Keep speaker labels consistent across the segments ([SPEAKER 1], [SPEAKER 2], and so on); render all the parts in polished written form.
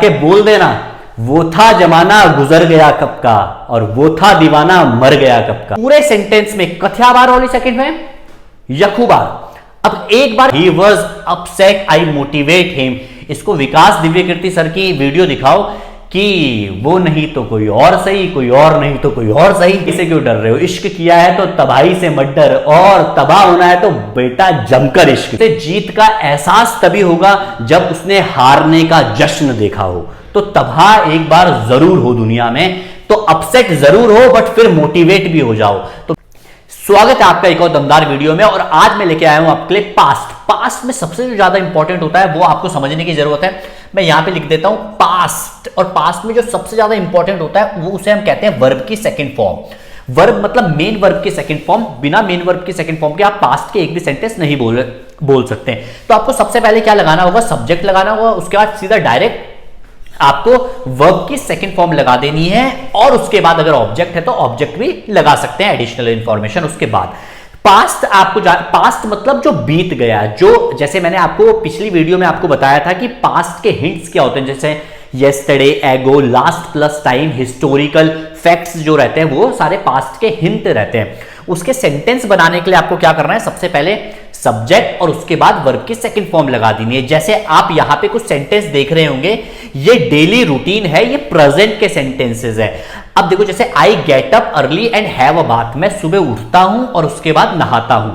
[SPEAKER 1] के बोल देना, वो था जमाना गुजर गया कब का, और वो था दीवाना मर गया कब का। पूरे सेंटेंस में कथ्या बार वाली सेकंड में यखू बार। अब एक बार ही was upset I motivate him, इसको विकास दिव्यकीर्ति सर की वीडियो दिखाओ कि वो नहीं तो कोई और सही, कोई और नहीं तो कोई और सही। इसे क्यों डर रहे हो? इश्क किया है तो तबाही से मत डर, और तबाह होना है तो बेटा जमकर इश्क। उसे जीत का एहसास तभी होगा जब उसने हारने का जश्न देखा हो। तो तबाह एक बार जरूर हो दुनिया में, तो अपसेट जरूर हो बट फिर मोटिवेट भी हो जाओ। तो स्वागत है आपका एक और दमदार वीडियो में, और आज मैं लेके आया हूं आपके लिए पास्ट में सबसे जो ज्यादा इंपॉर्टेंट होता है वो आपको समझने की जरूरत है। मैं यहां पे लिख देता हूं पास्ट, और पास्ट में जो सबसे ज्यादा इंपॉर्टेंट होता है वो उसे हम कहते हैं वर्ब की सेकंड फॉर्म। वर्ब मतलब मेन वर्ब की सेकंड फॉर्म। बिना मेन वर्ब की सेकंड फॉर्म के आप पास्ट के एक भी सेंटेंस नहीं बोल सकते। तो आपको सबसे पहले क्या लगाना होगा? सब्जेक्ट लगाना होगा, उसके बाद सीधा डायरेक्ट आपको वर्ब की सेकंड फॉर्म लगा देनी है, और उसके बाद अगर ऑब्जेक्ट है तो ऑब्जेक्ट भी लगा सकते हैं, एडिशनल इंफॉर्मेशन उसके बाद। पास्ट आपको पास्ट मतलब जो बीत गया, जो जैसे मैंने आपको पिछली वीडियो में आपको बताया था कि पास्ट के हिंट्स क्या होते हैं, जैसे येस्टरडे, एगो, last plus time, historical facts जो रहते हैं वो सारे पास्ट के हिंट रहते हैं। उसके सेंटेंस बनाने के लिए आपको क्या करना है? सबसे पहले सब्जेक्ट और उसके बाद वर्ब की सेकंड फॉर्म लगा देनी है। जैसे आप यहां पे कुछ सेंटेंस देख रहे होंगे, ये डेली रूटीन है, ये प्रेजेंट के सेंटेंसेस है। अब देखो, जैसे I get up early and have a bath, मैं सुबह उठता हूं और उसके बाद नहाता हूं।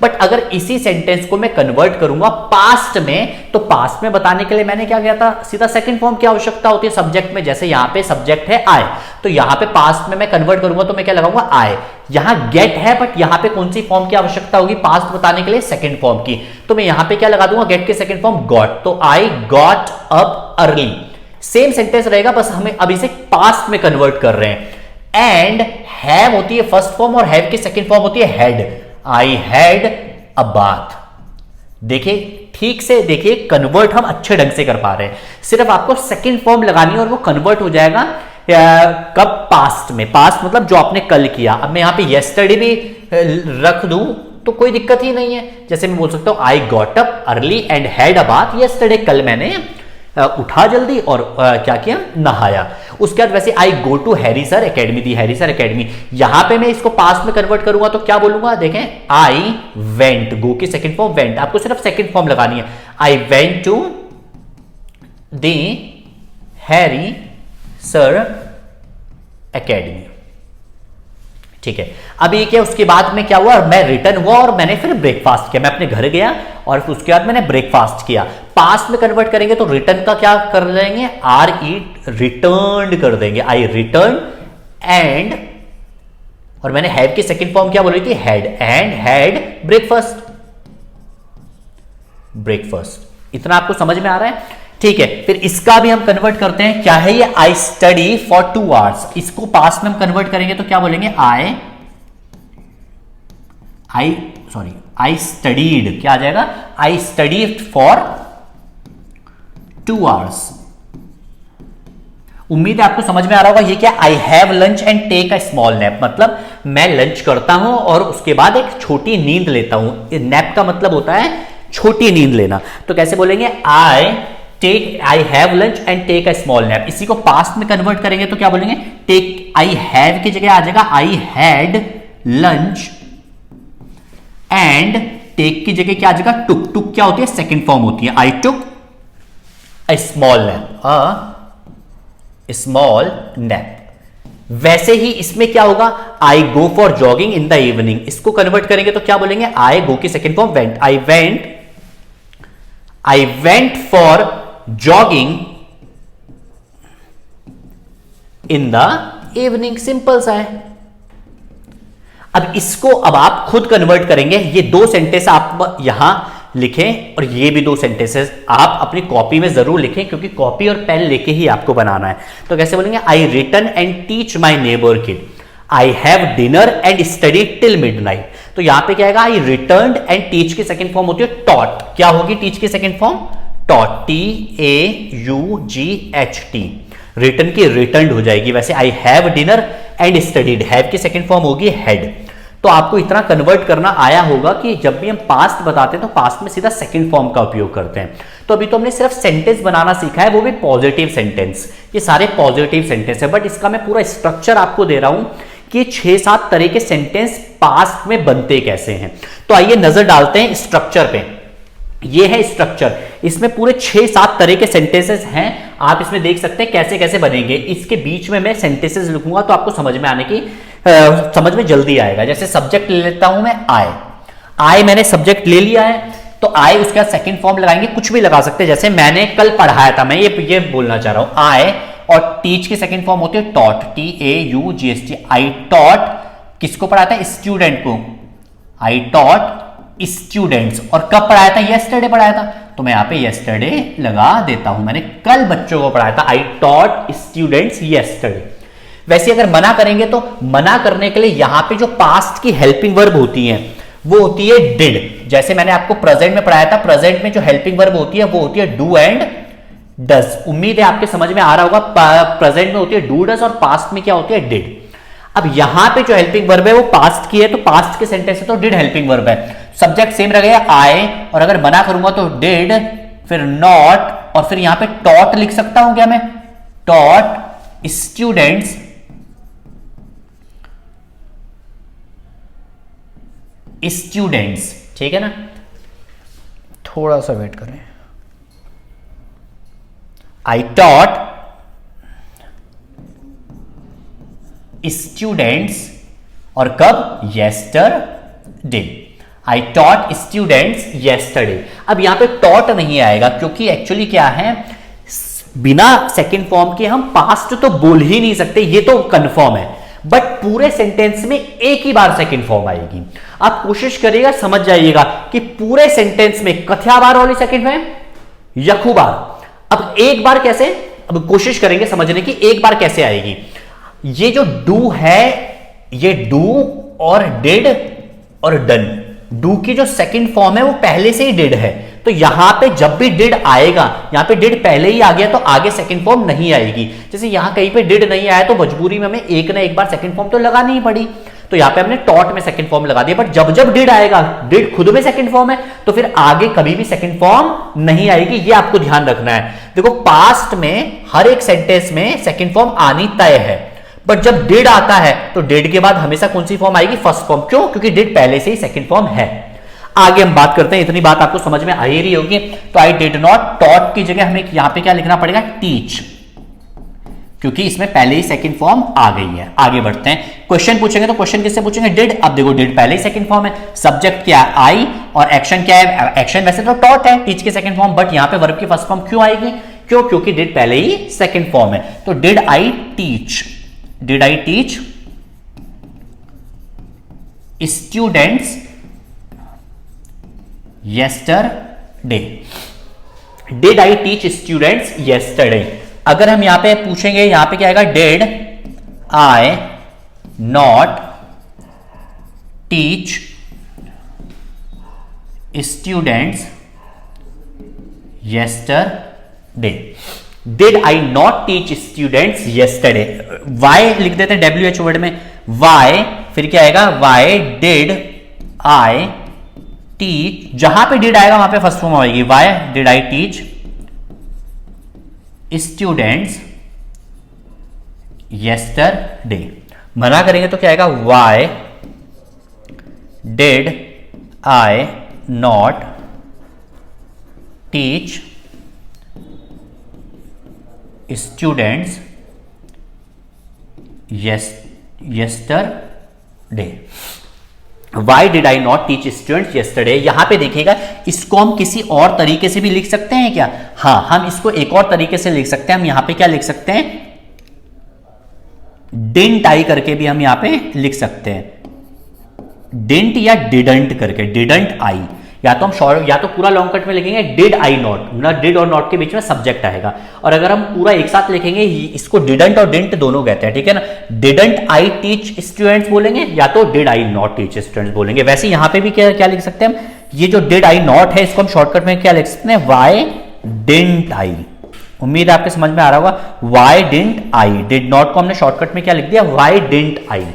[SPEAKER 1] बट अगर इसी सेंटेंस को मैं कन्वर्ट करूंगा पास्ट में, तो पास्ट में बताने के लिए मैंने क्या किया था? सीधा सेकंड फॉर्म की आवश्यकता होती है सब्जेक्ट में। जैसे यहां पे सब्जेक्ट है आई, तो यहां पे पास्ट में मैं कन्वर्ट करूंगा तो मैं क्या लगाऊंगा? आई। यहां गेट है, बट यहां पे कौन सी फॉर्म की आवश्यकता होगी पास्ट बताने के लिए? सेकंड फॉर्म की। तो मैं यहां पे क्या लगा दूंगा? गेट की सेकंड फॉर्म गॉट। तो I got up early, same sentence रहेगा, बस हमें अभी से पास्ट में कन्वर्ट कर रहे हैं। एंड हैव होती है फर्स्ट फॉर्म, और हैव की सेकंड फॉर्म होती है had. I had a bath. देखिए, ठीक से देखिए, कन्वर्ट हम अच्छे ढंग से कर पा रहे हैं। सिर्फ आपको सेकंड फॉर्म लगानी है और वो कन्वर्ट हो जाएगा कब? पास्ट में। पास्ट मतलब जो आपने कल किया। अब मैं यहां पे येस्टरडे भी रख दूं तो कोई दिक्कत ही नहीं है। जैसे मैं बोल सकता हूं आई got up early and had a bath yesterday, कल मैंने उठा जल्दी और क्या किया? नहाया। उसके बाद वैसे I go to Harry sir academy थी, हैरी सर एकेडमी। यहां पे मैं इसको पास्ट में कन्वर्ट करूंगा तो क्या बोलूंगा? देखें, आई वेंट, गो की सेकंड फॉर्म वेंट, आपको सिर्फ सेकंड फॉर्म लगानी है। I went to the Harry sir academy. ठीक है, अब ये क्या? उसके बाद में क्या हुआ? मैं रिटर्न हुआ और मैंने फिर ब्रेकफास्ट किया। मैं अपने घर गया और फिर उसके बाद मैंने ब्रेकफास्ट किया। पास्ट में कन्वर्ट करेंगे तो रिटर्न का क्या कर देंगे? आर ईट, रिटर्न कर देंगे। आई रिटर्न एंड, और मैंने हैव की सेकंड फॉर्म क्या बोली थी? Had. And had breakfast. Breakfast, इतना आपको समझ में आ रहा है? ठीक है, फिर इसका भी हम कन्वर्ट करते हैं। क्या है ये? I study for 2 hours। इसको पास्ट में हम कन्वर्ट करेंगे तो क्या बोलेंगे? I studied. क्या आ जाएगा? I studied for 2 hours। उम्मीद है आपको समझ में आ रहा होगा। ये क्या? I have lunch and take a small nap, मतलब मैं लंच करता हूं और उसके बाद एक छोटी नींद लेता हूं। नैप का मतलब होता है छोटी नींद लेना। तो कैसे बोलेंगे? I have lunch and take a small nap. इसी को पास्ट में कन्वर्ट करेंगे तो क्या बोलेंगे? टेक, आई हैव की जगह आ जाएगा I had lunch, and take की जगह क्या आ जाएगा? टुक। टुक क्या होती है? सेकंड फॉर्म होती है। I took a small nap, small nap. वैसे ही इसमें क्या होगा? I go for jogging in the evening. इसको कन्वर्ट करेंगे तो क्या बोलेंगे? आई गो की second form went. I went for jogging in the evening. Simple सा है। अब इसको अब आप खुद कन्वर्ट करेंगे। ये 2 सेंटेंस आप यहां लिखें, और ये भी 2 सेंटेंसेस आप अपनी कॉपी में जरूर लिखें, क्योंकि कॉपी और पेन लेके ही आपको बनाना है। तो कैसे बोलेंगे? I return and teach my neighbour kid. I have dinner and study till midnight. तो यहां पे क्या आएगा? आई रिटर्न एंड टीच की सेकंड फॉर्म होती है टॉट। क्या होगी टीच की second form? Taught. TAUGHT। Return की रिटर्न हो जाएगी। वैसे I have dinner and studied, have की सेकंड फॉर्म होगी हैड। तो आपको इतना कन्वर्ट करना आया होगा कि जब भी हम पास्ट बताते हैं तो पास्ट में सीधा सेकंड फॉर्म का उपयोग करते हैं। तो अभी तो हमने सिर्फ सेंटेंस बनाना सीखा है, वो भी पॉजिटिव सेंटेंस। ये सारे पॉजिटिव सेंटेंस है, बट इसका मैं पूरा स्ट्रक्चर आपको दे रहा हूं कि 6-7 तरह के सेंटेंस पास्ट में बनते कैसे हैं। तो आइए नजर डालते हैं स्ट्रक्चर पे। ये है स्ट्रक्चर, इसमें पूरे 6-7 तरह के सेंटेंसेस हैं। आप इसमें देख सकते हैं कैसे कैसे बनेंगे। इसके बीच में मैं सेंटेंसेस लिखूंगा तो आपको समझ में आने की समझ में जल्दी आएगा। जैसे सब्जेक्ट ले लेता हूं मैं आई मैंने सब्जेक्ट ले लिया है, तो आई उसके बाद सेकंड फॉर्म लगाएंगे, कुछ भी लगा सकते हैं। जैसे मैंने कल पढ़ाया था, मैं ये बोलना चाह रहा हूं आई, और टीच की सेकंड फॉर्म होती है टॉट, TAUGHT। आई टॉट किसको पढ़ाया था? स्टूडेंट को। I taught students. और कब पढ़ाया था? यस्टरडे पढ़ाया था, तो मैं यहां पे यस्टरडे लगा देता हूं। मैंने कल बच्चों को पढ़ाया था, आई टॉट स्टूडेंट्स यस्टरडे। वैसे अगर मना करेंगे तो मना करने के लिए यहां पे जो पास्ट की हेल्पिंग वर्ब होती है वो होती है डिड। जैसे मैंने आपको प्रेजेंट में पढ़ाया था, प्रेजेंट में जो हेल्पिंग वर्ब होती है वो होती है डू एंड डज। उम्मीद है आपके समझ में आ रहा होगा। प्रेजेंट में होती है डू डज और पास्ट में क्या होती है? डिड। अब यहां पे जो हेल्पिंग वर्ब है वो पास्ट की है, तो पास्ट के सेंटेंस है तो डिड हेल्पिंग वर्ब है। सब्जेक्ट सेम रह गया आई, और अगर मना करूंगा तो डिड, फिर नॉट, और फिर यहां पे टॉट लिख सकता हूं क्या मैं? Taught students students. ठीक है ना, थोड़ा सा वेट करें। आई टॉट स्टूडेंट्स, और कब? Yesterday. I taught students yesterday. अब यहां पे टॉट नहीं आएगा क्योंकि एक्चुअली क्या है, बिना सेकंड फॉर्म के हम पास्ट तो बोल ही नहीं सकते, ये तो कंफर्म है। बट पूरे सेंटेंस में एक ही बार सेकंड फॉर्म आएगी। आप कोशिश करिएगा, समझ जाइएगा कि पूरे सेंटेंस में कथ्या बार वाली सेकंड फॉर्म, यखु बार। अब एक बार कैसे? अब कोशिश करेंगे समझने की एक बार कैसे आएगी। ये जो डू है, ये डू और डिड और डन, डू की जो सेकंड फॉर्म है वो पहले से ही डिड है। तो यहां पे जब भी डिड आएगा, यहां पे डिड पहले ही आ गया तो आगे सेकंड फॉर्म नहीं आएगी। जैसे यहां कहीं पे डिड नहीं आया तो मजबूरी में हमें एक ना एक बार सेकंड फॉर्म तो लगानी ही पड़ी, तो यहां पे हमने टॉट में सेकंड फॉर्म लगा दिया। बट जब जब डिड आएगा, डिड खुद में सेकंड फॉर्म है, तो फिर आगे कभी भी सेकंड फॉर्म नहीं आएगी। ये आपको ध्यान रखना है। देखो पास्ट में हर एक सेंटेंस में सेकंड फॉर्म आनी तय है, बट जब डिड आता है तो डिड के बाद हमेशा कौन सी फॉर्म आएगी? First form. क्यों? क्योंकि डिड पहले से ही सेकंड फॉर्म है। आगे हम बात करते हैं, इतनी बात आपको समझ में आ ही रही होगी। तो आई डिड नॉट, टॉट की जगह हमें यहां पे क्या लिखना पड़ेगा? टीच, क्योंकि इसमें पहले ही सेकंड फॉर्म आ गई है। आगे बढ़ते हैं, क्वेश्चन पूछेंगे तो क्वेश्चन किससे पूछेंगे? डिड। अब देखो डिड पहले ही सेकंड फॉर्म है, सब्जेक्ट क्या है? आई, और एक्शन क्या है? एक्शन वैसे तो टॉट है, टीच की सेकंड फॉर्म, बट यहां पे वर्ब की फर्स्ट फॉर्म क्यों आएगी? क्यों? क्योंकि डिड पहले ही सेकंड फॉर्म है। तो did I teach, did I teach students yesterday, did I teach students yesterday। अगर हम यहां पे पूछेंगे, यहां पे क्या आएगा? did I not teach students yesterday, did I not teach students yesterday। why लिख देते हैं WH वर्ड में, why, फिर क्या आएगा? why did I टीच, जहां पे डिड आएगा वहां पे फर्स्ट फॉर्म आएगी। Why did I teach students yesterday. मना करेंगे तो क्या आएगा? Why did I not teach students yesterday. Why did I not teach students yesterday? यहां पे देखिएगा, इसको हम किसी और तरीके से भी लिख सकते हैं क्या? हाँ, हम इसको एक और तरीके से लिख सकते हैं। हम यहां पे क्या लिख सकते हैं? didn't I करके भी हम यहां पे लिख सकते हैं। didn't या didn't करके, didn't I, या तो हम शॉर्ट या तो पूरा लॉन्ग कट में लिखेंगे डिड आई नॉट, ना डिड और नॉट के बीच में सब्जेक्ट आएगा। और अगर हम पूरा एक साथ लिखेंगे, इसको डिडंट और डिडंट दोनों कहते हैं, ठीक है ना। डिडंट आई टीच स्टूडेंट्स बोलेंगे या तो did I not teach students बोलेंगे। वैसे यहां पे भी क्या लिख सकते हैं हम? ये जो डिड आई नॉट है इसको हम शॉर्टकट में क्या लिख सकते हैं? Y didn't I. उम्मीद है आपके समझ में आ रहा होगा। Y didn't I, did not को हमने शॉर्टकट में क्या लिख दिया? Y didn't I.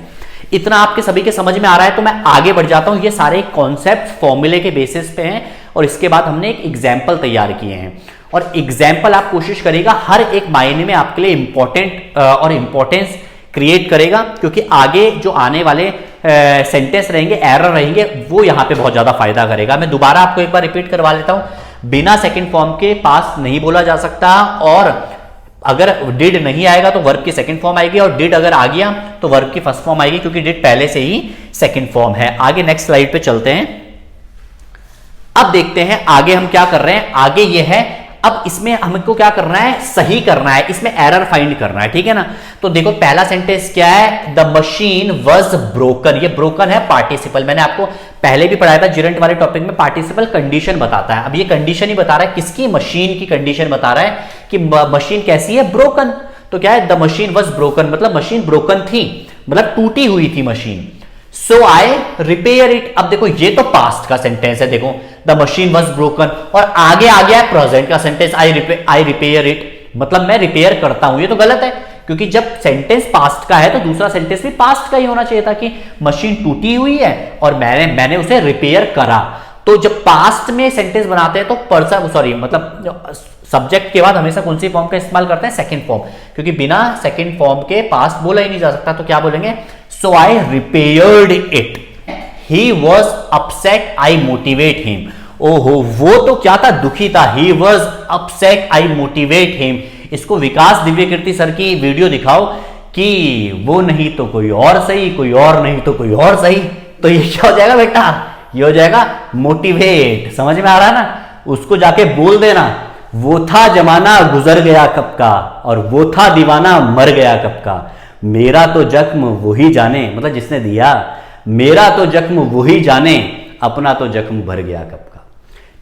[SPEAKER 1] इतना आपके सभी के समझ में आ रहा है तो मैं आगे बढ़ जाता हूं। ये सारे कॉन्सेप्ट फॉर्मूले के बेसिस पे हैं और इसके बाद हमने एक एग्जाम्पल तैयार किए हैं और एग्जाम्पल आप कोशिश करेगा हर एक मायने में आपके लिए इंपॉर्टेंट और इंपॉर्टेंस क्रिएट करेगा, क्योंकि आगे जो आने वाले सेंटेंस रहेंगे, एरर रहेंगे, वो यहां पे बहुत ज्यादा फायदा करेगा। मैं दोबारा आपको एक बार रिपीट करवा लेता हूं। बिना सेकंड फॉर्म के पास्ट नहीं बोला जा सकता, और अगर डिड नहीं आएगा तो वर्ब की सेकंड फॉर्म आएगी, और डिड अगर आ गया तो वर्ब की फर्स्ट फॉर्म आएगी, क्योंकि डिड पहले से ही सेकंड फॉर्म है। आगे नेक्स्ट स्लाइड पे चलते हैं। अब देखते हैं आगे हम क्या कर रहे हैं। आगे ये है, अब इसमें हमको क्या करना है, सही करना है, इसमें एरर फाइंड करना है, ठीक है ना। तो देखो पहला सेंटेंस क्या है, द मशीन वॉज ब्रोकन। ये ब्रोकन है पार्टिसिपल, मैंने आपको पहले भी पढ़ाया था जिरेंट वाले टॉपिक में। पार्टिसिपल कंडीशन बताता है, अब ये कंडीशन ही बता रहा है किसकी, मशीन की कंडीशन बता रहा है कि मशीन कैसी है, ब्रोकन। तो क्या है, द मशीन वॉज ब्रोकन, मतलब मशीन ब्रोकन थी, मतलब टूटी हुई थी machine. So I repair it. अब देखो ये तो पास्ट का सेंटेंस है, देखो द मशीन वॉज ब्रोकन, और आगे आ गया है प्रेजेंट का सेंटेंस, आई रिपेयर इट, मतलब मैं रिपेयर करता हूं। ये तो गलत है, क्योंकि जब सेंटेंस पास्ट का है तो दूसरा सेंटेंस भी पास्ट का ही होना चाहिए था कि मशीन टूटी हुई है और मैंने उसे रिपेयर करा। तो जब पास्ट में सेंटेंस बनाते हैं तो मतलब सब्जेक्ट के बाद हमेशा कौन सी फॉर्म का इस्तेमाल करते हैं, सेकंड फॉर्म, क्योंकि बिना सेकंड फॉर्म के पास्ट बोला ही नहीं जा सकता। तो क्या बोलेंगे, so I repaired it, he was upset, I motivate him. ओहो, वो तो क्या था, दुखी था, he was upset, I motivate him. इसको विकास दिव्य कीर्ति सर की वीडियो दिखाओ कि वो नहीं तो कोई और सही, कोई और नहीं तो कोई और सही। तो ये क्या हो जाएगा बेटा, ये हो जाएगा मोटिवेट। समझ में आ रहा है ना, उसको जाके बोल देना, वो था जमाना गुजर गया कब का, और वो था दीवाना मर गया कब का, मेरा तो जख्म वही जाने, मतलब जिसने दिया, मेरा तो जख्म वही जाने, अपना तो जख्म भर गया कब का।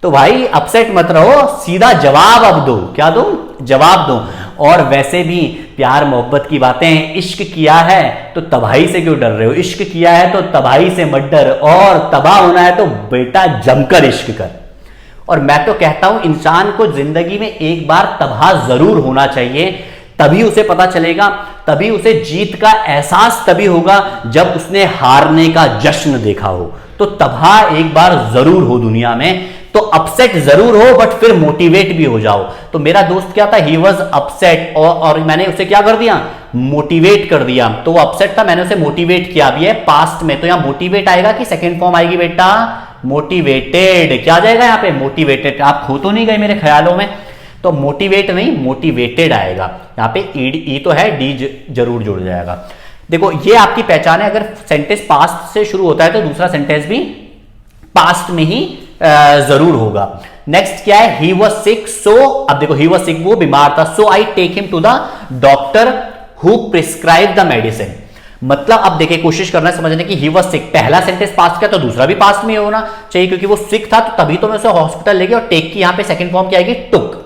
[SPEAKER 1] तो भाई अपसेट मत रहो, सीधा जवाब अब दो। क्या दो, जवाब दो। और वैसे भी प्यार मोहब्बत की बातें, इश्क किया है तो तबाही से क्यों डर रहे हो, इश्क किया है तो तबाही से मत डर, और तबाह होना है तो बेटा जमकर इश्क कर। और मैं तो कहता हूं इंसान को जिंदगी में एक बार तबाह जरूर होना चाहिए, तभी उसे पता चलेगा, तभी उसे जीत का एहसास तभी होगा जब उसने हारने का जश्न देखा हो। तो तबाह एक बार जरूर हो दुनिया में, तो अपसेट जरूर हो बट फिर मोटिवेट भी हो जाओ। तो मेरा दोस्त क्या था, ही वॉज अपसेट, और मैंने उसे क्या कर दिया, मोटिवेट कर दिया। तो वो अपसेट था, मैंने उसे मोटिवेट किया भी है पास्ट में। तो यहां मोटिवेट आएगा कि सेकेंड फॉर्म आएगी बेटा, मोटिवेटेड। क्या जाएगा यहां पे, मोटिवेटेड। आप खो तो नहीं गए मेरे ख्यालों में, तो मोटिवेट नहीं मोटिवेटेड आएगा। यहां पे ई तो है, डी जरूर जुड़ जाएगा। देखो ये आपकी पहचान है, अगर सेंटेंस पास्ट से शुरू होता है तो दूसरा सेंटेंस भी पास्ट में ही जरूर होगा। नेक्स्ट क्या है, ही वॉज सिक, सो, अब देखो ही वॉज सिक, वो बीमार था, so I take him to the doctor who prescribe the medicine. मतलब अब देखिए कोशिश करना है समझने की, ही वॉज सिक, पहला सेंटेंस पास्ट का तो दूसरा भी पास्ट में होना चाहिए, क्योंकि वो सिक था तो तभी तो मैं उसे हॉस्पिटल ले गया। और टेक की यहां पे सेकंड फॉर्म क्या आएगी, टुक।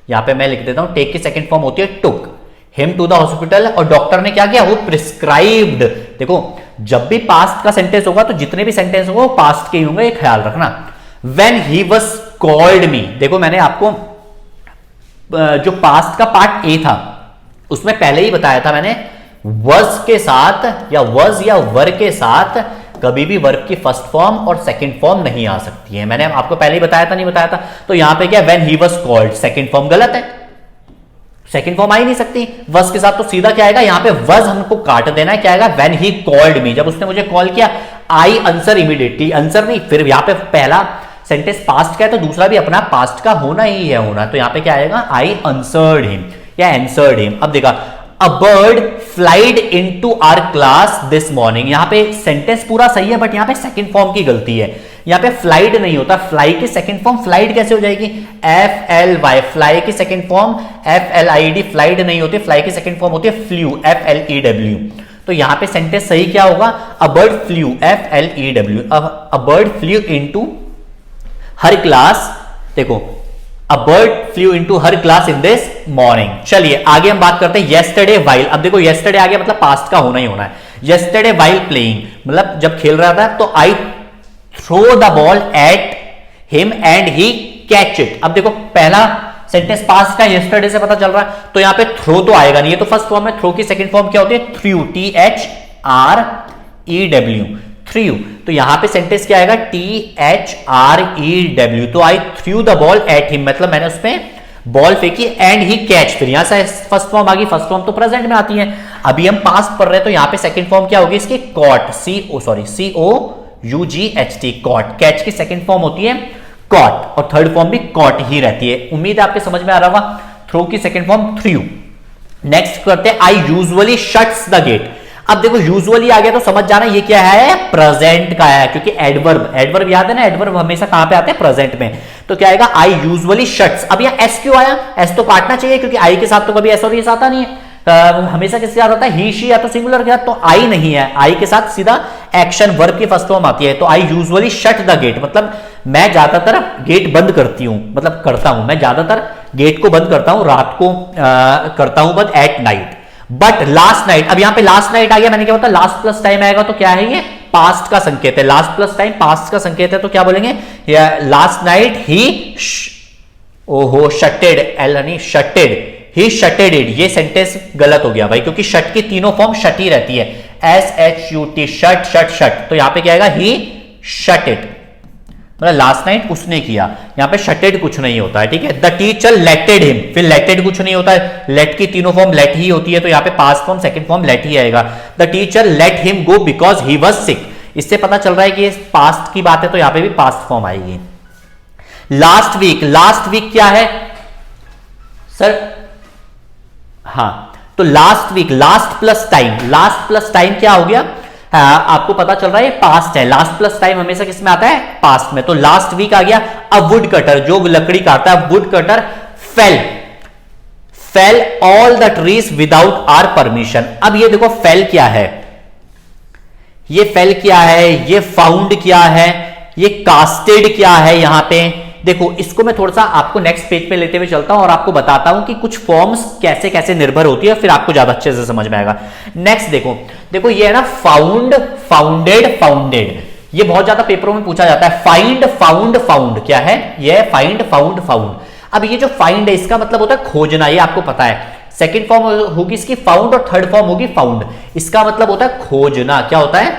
[SPEAKER 1] यहां पे मैं लिख देता हूं, टेक की सेकंड फॉर्म होती है took him to the hospital, और डॉक्टर ने क्या किया, वो प्रिस्क्राइब्ड। देखो जब भी पास्ट का सेंटेंस होगा तो जितने भी सेंटेंस होगा वो पास्ट के ही होंगे, ये ख्याल रखना। When he was called me, देखो मैंने आपको जो पास्ट का पार्ट ए था उसमें पहले ही बताया था मैंने, was के साथ या was या वर के साथ कभी भी वर्ब की फर्स्ट फॉर्म और सेकंड फॉर्म नहीं आ सकती है। मैंने आपको पहले ही बताया था, नहीं बताया था। तो यहां पे क्या, when he was called, second form गलत है, सेकंड फॉर्म आ ही नहीं सकती। was के साथ तो सीधा क्या आएगा, यहां पे was हमको काट देना है, क्या आएगा, when he called me, जब उसने मुझे कॉल किया, I answer immediately, आंसर नहीं, फिर यहां पे पहला सेंटेंस पास्ट का है तो दूसरा भी अपना पास्ट का होना ही है होना। तो यहां पे क्या आएगा, आई आंसर्ड हिम या आंसर्ड हिम। अब देखा, a bird flied into our class this morning, यहां पे सेंटेंस पूरा सही है बट यहां पे सेकंड फॉर्म की गलती है। यहां पे फ्लाइड नहीं होता, फ्लाई की सेकंड फॉर्म फ्लाइड कैसे हो जाएगी, FLY, फ्लाई की सेकंड फॉर्म FLID, फ्लाइड नहीं होती, फ्लाई की सेकंड फॉर्म होती है फ्ल्यू, FLEW। तो यहां पे सेंटेंस सही क्या होगा, a bird flew, FLEW, a bird flew into her class, देखो a bird flew into her class in this morning. चलिए आगे हम बात करते हैं येस्टरडे वाइल। अब देखो येस्टरडे आ गया मतलब पास्ट का होना ही होना है। येस्टरडे वाइल प्लेइंग मतलब जब खेल रहा था, तो I throw the ball at him and he catch it. अब देखो पहला सेंटेंस पास्ट का येस्टरडे से पता चल रहा है, तो यहां पे थ्रो तो आएगा नहीं, ये तो फर्स्ट फॉर्म है। थ्रो की सेकंड फॉर्म क्या होती है, थ्रू, THREW, EW, थ्रू। तो यहां पे सेंटेंस क्या आएगा, THREW। तो I threw the ball at him, मतलब मैंने उसमें बॉल फेंकी एंड ही कैच। फिर यहां से फर्स्ट फॉर्म आ गई, फर्स्ट फॉर्म तो प्रेजेंट में आती है। अभी हम पास्ट पढ़ रहे हैं तो यहां पे सेकंड फॉर्म क्या होगी इसकी, कॉट, COUGHT, कॉट। कैच की सेकंड फॉर्म होती है कॉट और थर्ड फॉर्म भी कॉट ही रहती है। उम्मीद है आपके समझ में आ रहा होगा। थ्रो की सेकंड फॉर्म थ्रू। नेक्स्ट करते हैं, I usually shuts the gate. अब देखो यूजुअली आ गया तो समझ जाना ये क्या है, प्रेजेंट का है, क्योंकि एडवर्ब याद है ना, एडवर्ब हमेशा कहां पे आते हैं, प्रेजेंट में। तो क्या आएगा, आई यूजुअली शट्स। अब यहां एस क्यों आया, एस तो काटना चाहिए क्योंकि आई के साथ तो कभी एस और एस आता नहीं है। हमेशा किसके साथ आता है, ही शी या तो सिंगुलर के साथ, तो आई नहीं है, आई के साथ सीधा एक्शन वर्ब की फर्स्ट फॉर्म आती है। तो I usually shut the gate, मतलब मैं ज्यादातर गेट बंद करती हूं, मतलब करता हूं, मैं ज्यादातर गेट को बंद करता हूं, रात को करता हूं बंद, at night. But last night, अब यहां पे लास्ट नाइट आ गया, मैंने क्या बोला, लास्ट प्लस टाइम आएगा तो क्या है, ये पास्ट का संकेत है। लास्ट प्लस टाइम पास्ट का संकेत है, तो क्या बोलेंगे, लास्ट नाइट ही, ओहो शटेड, एल नहीं शटेड, ही शटेड इट। ये सेंटेंस गलत हो गया भाई, क्योंकि शट की तीनों फॉर्म शट ही रहती है, SHUT, शट शट शट। तो यहां पे क्या आएगा, ही शट इट, मतलब लास्ट नाइट उसने किया। यहां पे शटेड कुछ नहीं होता है, ठीक है। द टीचर लेटेड हिम, फिर लेटेड कुछ नहीं होता है, लेट की तीनों फॉर्म लेट ही होती है, तो यहां पे past form second form let ही आएगा। The teacher let him go because he was sick. इससे पता चल रहा है कि पास्ट की बात है, तो यहां पे भी पास्ट फॉर्म आएगी। लास्ट वीक, लास्ट वीक क्या है सर, हाँ तो last week, last plus time, last plus time क्या हो गया, आपको पता चल रहा है पास्ट है। लास्ट प्लस टाइम हमेशा किस में आता है, पास्ट में। तो लास्ट वीक आ गया। अब वुड कटर, जो लकड़ी काटता है, wood cutter fell all the trees without our permission. अब ये देखो फेल क्या है, ये फेल क्या है, ये फाउंड क्या है, ये कास्टेड क्या है। यहां पे देखो, इसको मैं थोड़ा सा आपको नेक्स्ट पेज पे लेते हुए चलता हूं और आपको बताता हूं कि कुछ फॉर्म्स कैसे कैसे निर्भर होती है, फिर आपको ज्यादा अच्छे से समझ में आएगा। नेक्स्ट देखो, देखो ये है ना फाउंड, फाउंडेड, फाउंडेड, ये बहुत ज्यादा पेपरों में पूछा जाता है। फाइंड, फाउंड, फाउंड क्या है, ये फाइंड, फाउंड, फाउंड। अब ये जो फाइंड है इसका मतलब होता है खोजना, ये आपको पता है। सेकेंड फॉर्म होगी इसकी फाउंड और थर्ड फॉर्म होगी फाउंड। इसका मतलब होता है खोजना, क्या होता है,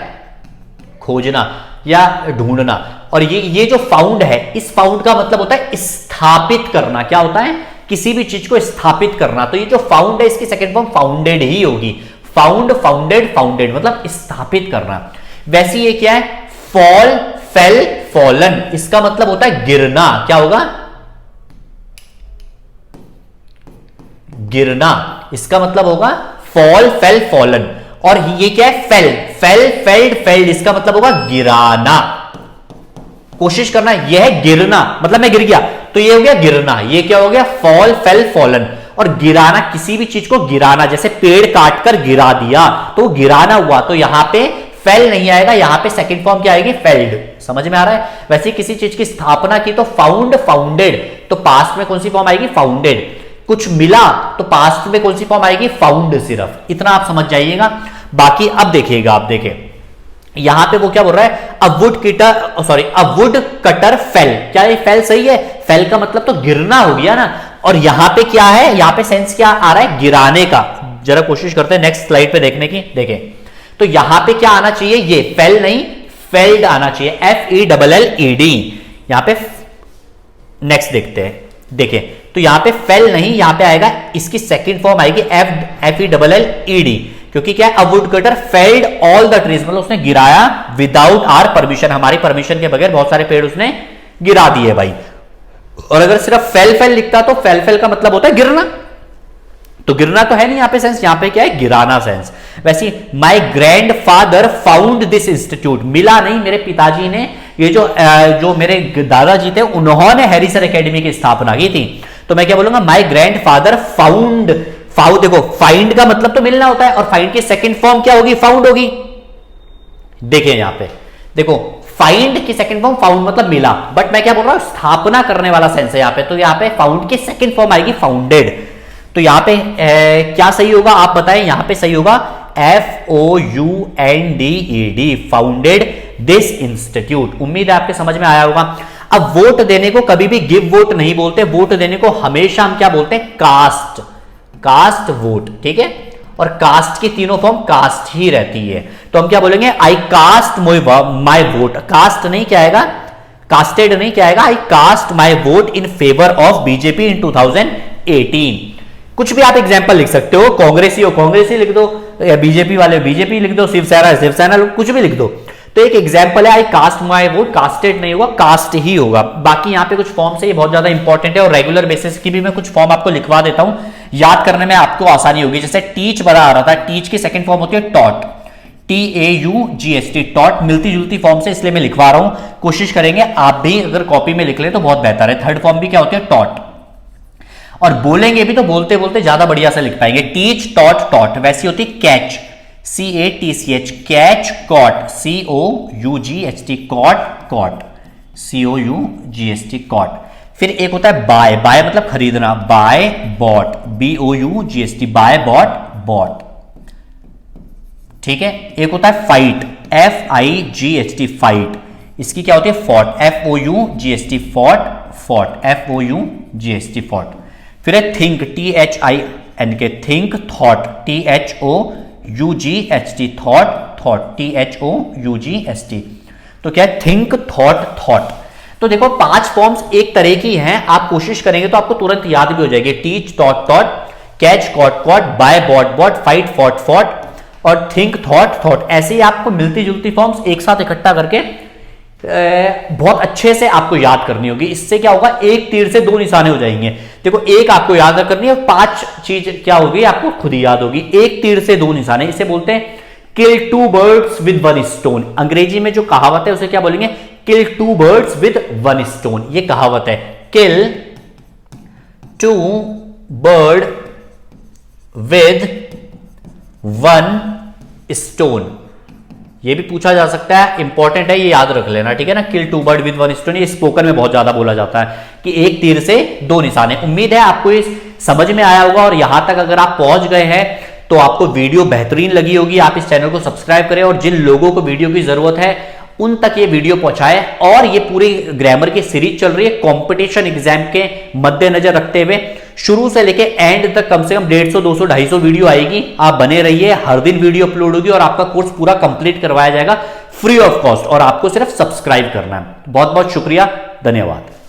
[SPEAKER 1] खोजना या ढूंढना। और ये जो फाउंड है, इस फाउंड का मतलब होता है स्थापित करना। क्या होता है, किसी भी चीज को स्थापित करना। तो ये जो फाउंड है इसकी सेकंड फॉर्म फाउंडेड ही होगी। फाउंड, फाउंडेड, फाउंडेड मतलब स्थापित करना। वैसे ये क्या है, फॉल, फेल, फॉलन, इसका मतलब होता है गिरना। क्या होगा, गिरना, इसका मतलब होगा फॉल, फेल, फॉलन। और ये क्या है, फेल, फेल, फेल्ड, फेल्ड, इसका मतलब होगा गिराना। कोशिश करना, यह है गिरना, मतलब मैं गिर गया, तो ये हो गया गिरना। ये क्या हो गया, फॉल, फेल, फॉलन। और गिराना, किसी भी चीज को गिराना, जैसे पेड़ काटकर गिरा दिया तो गिराना हुआ। तो यहां पे फेल नहीं आएगा, यहां पे सेकंड फॉर्म क्या आएगी, फेल्ड। समझ में आ रहा है। वैसे किसी चीज की स्थापना की तो फाउंड, फाउंडेड, तो पास्ट में कौन सी फॉर्म आएगी, फाउंडेड। कुछ मिला तो पास्ट में कौन सी फॉर्म आएगी, फाउंड। सिर्फ इतना आप समझ जाइएगा। बाकी अब देखिएगा, आप देखिए यहां पे वो क्या बोल रहा है, a wood cutter, sorry a wood cutter fail. क्या ये फेल सही है, फेल का मतलब तो गिरना हो गया ना। और यहां पे क्या है, यहां पे सेंस क्या आ रहा है, गिराने का। जरा कोशिश करते हैं नेक्स्ट स्लाइड पे देखने की। देखें तो यहां पे क्या आना चाहिए, ये फेल नहीं फेल्ड आना चाहिए, FELLED। यहां पे नेक्स्ट देखते हैं, देखें तो यहां पे फेल नहीं, यहां पे आएगा इसकी सेकंड फॉर्म आएगी FELLED, क्योंकि क्या है, a wood cutter felled all the trees, मतलब उसने गिराया विदाउट आवर परमिशन, हमारी परमिशन के बगैर बहुत सारे पेड़ उसने गिरा दिए भाई। और अगर सिर्फ फेल फेल लिखता तो फेल फेल का मतलब होता है गिरना, तो गिरना तो है नहीं यहां पे सेंस, यहां पे क्या है, गिराना सेंस। वैसे my grand father found this institute, मिला नहीं, मेरे पिताजी ने, ये जो मेरे दादाजी थे उन्होंने हैरिसन एकेडमी की स्थापना की थी। तो मैं क्या बोलूंगा, माय ग्रैंड फादर फाउंड। देखो फाइंड का मतलब तो मिलना होता है, और फाइंड की सेकंड फॉर्म क्या होगी, फाउंड होगी। देखिए यहां पे देखो, फाइंड की सेकंड फॉर्म फाउंड मतलब मिला, बट मैं क्या बोल रहा हूं, स्थापना करने वाला सेंस है यहां पे। तो यहां पे फाउंड की सेकंड फॉर्म आएगी फाउंडेड। तो यहां पे क्या सही होगा आप बताएं, यहां पे सही होगा FOUNDED, फाउंडेड दिस इंस्टीट्यूट। उम्मीद है आपके समझ में आया होगा। अब वोट देने को कभी भी गिव वोट नहीं बोलते, वोट देने को हमेशा हम क्या बोलते हैं, कास्ट, कास्ट वोट, ठीक है। और कास्ट की तीनों फॉर्म कास्ट ही रहती है। तो हम क्या बोलेंगे, I cast my vote. Cast नहीं क्या आएगा, कास्टेड नहीं क्या आएगा, I cast my vote in favour of BJP in 2018। कुछ भी आप एग्जाम्पल लिख सकते हो, कांग्रेसी हो कांग्रेसी लिख दो, या बीजेपी वाले बीजेपी लिख दो, शिवसेना शिवसेना, कुछ भी लिख दो। तो एक एग्जाम्पल है, आई कास्ट माई वोट, कास्टेड नहीं होगा, कास्ट ही होगा। बाकी यहाँ पे कुछ फॉर्म से ये बहुत ज्यादा इंपॉर्टेंट है, और रेगुलर बेसिस की भी मैं कुछ फॉर्म आपको लिखवा देता हूं, याद करने में आपको आसानी होगी। जैसे टीच बता आ रहा था, टीच की सेकंड फॉर्म होती है टॉट, TAUGST, टॉट मिलती जुलती फॉर्म से, इसलिए मैं लिखवा रहा हूं। कोशिश करेंगे आप भी अगर कॉपी में लिख ले तो बहुत बेहतर है। थर्ड फॉर्म भी क्या होती है, टॉट। और बोलेंगे भी तो बोलते बोलते ज्यादा बढ़िया से लिख पाएंगे। टीच टॉट टॉट, वैसी होती catch, CATCH, catch, caught, COUGHT, caught caught, COUGST, caught. फिर एक होता है बाय, बाय मतलब खरीदना, buy bought, BOUGST, buy bought bought, ठीक है। एक होता है फाइट, FIGHT, फाइट, इसकी क्या होती है fought, FOUGST, fought fought, FOUGST, fought. फिर है think, THINK, think, thought, THOUGHT, thought thought, THOUGST। तो क्या है, थिंक थॉट थॉट। तो देखो 5 फॉर्म्स एक तरह की हैं, आप कोशिश करेंगे तो आपको तुरंत याद भी हो जाएगी। Teach taught taught, catch caught caught, buy bought bought, fight fought fought, और थिंक थॉट थॉट। ऐसे ही आपको मिलती जुलती फॉर्म्स एक साथ इकट्ठा करके बहुत अच्छे से आपको याद करनी होगी। इससे क्या होगा, एक तीर से 2 निशाने हो जाएंगे। देखो एक आपको याद करनी है, 5 चीज क्या होगी आपको खुद ही याद होगी। एक तीर से 2 निशाने, इसे बोलते हैं किल 2 बर्ड्स विद 1 स्टोन। अंग्रेजी में जो कहावत है उसे क्या बोलेंगे, किल 2 बर्ड्स विद 1 स्टोन। ये कहावत है, किल 2 बर्ड विद 1 स्टोन। ये भी पूछा जा सकता है, इंपॉर्टेंट है, ये याद रख लेना, ठीक है ना। किल 2 बर्ड विद 1 स्टोन, ये स्पोकन में बहुत ज्यादा बोला जाता है कि एक तीर से 2 निशाने। उम्मीद है आपको ये समझ में आया होगा, और यहां तक अगर आप पहुंच गए हैं तो आपको वीडियो बेहतरीन लगी होगी। आप इस चैनल को सब्सक्राइब करें, और जिन लोगों को वीडियो की जरूरत है उन तक ये वीडियो पहुंचाए। और ये पूरी ग्रामर की सीरीज चल रही है कंपटीशन एग्जाम के मद्देनजर रखते हुए, शुरू से लेके एंड तक कम से कम 150, 200, 250 वीडियो आएगी। आप बने रहिए, हर दिन वीडियो अपलोड होगी, और आपका कोर्स पूरा कंप्लीट करवाया जाएगा फ्री ऑफ कॉस्ट, और आपको सिर्फ सब्सक्राइब करना है। बहुत बहुत शुक्रिया, धन्यवाद।